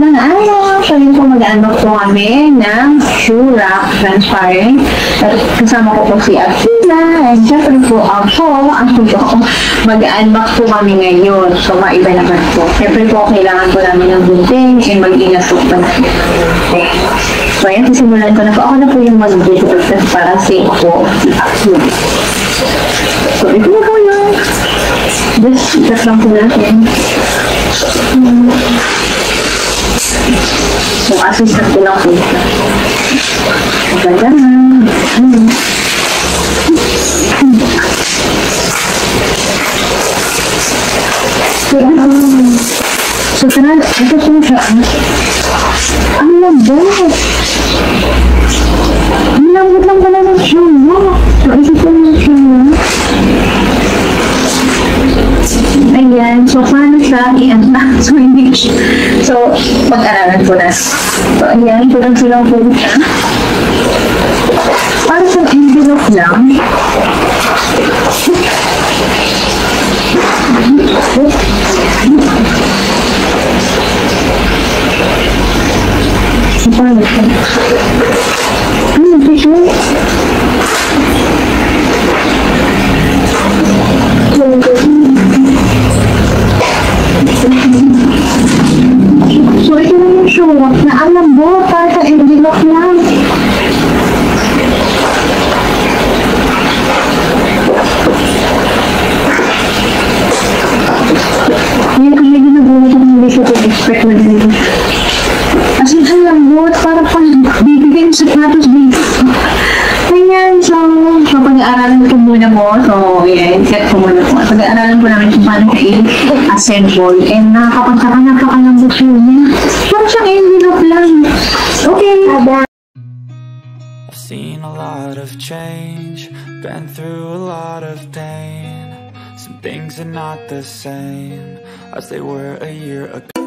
Magandang araw! Sabi po mag-unbox po kami ng shoe rack transparent. At kasama ko po si Absina. And syempre po ako mag-unbox po kami ngayon. So maiba naman po. Syempre po kailangan po namin ng gunting and mag-ingat po pa namin. Okay. So ayan, sisimulan ko na po. Ako na po yung mag-digital para safe po. So ito na po yun. Just cut lang po natin. So, assistant ko lang po. Maganda na. So, tara, ito po siya. Ang lambot. Ang lambot lang pala ng shoe mo. So, ito po yung shoe mo. Ayan, so paano siya i-unlock? So, hindi siya. So, pag-aralan ko na. So, ayan, ito lang silang po siya. Para sa envelope lang. So, paano siya? Ano ito siya? So, ito na yung shoe na ang lambot para sa envelope lang. Ngayon kami ginagawa ko ng hindi ko expect na ganito. As in, ang lambot para pang bibigyan sa platos dito. Ayan, so pag-aaralan ko muna mo. So, yan, set ko muna po. Pag-aaralan ko namin kung paano i-assemble. And napakakalambot yun niya. Parang siyang envelope lang. Okay. I've seen a lot of change, been through a lot of pain. Some things are not the same as they were a year ago.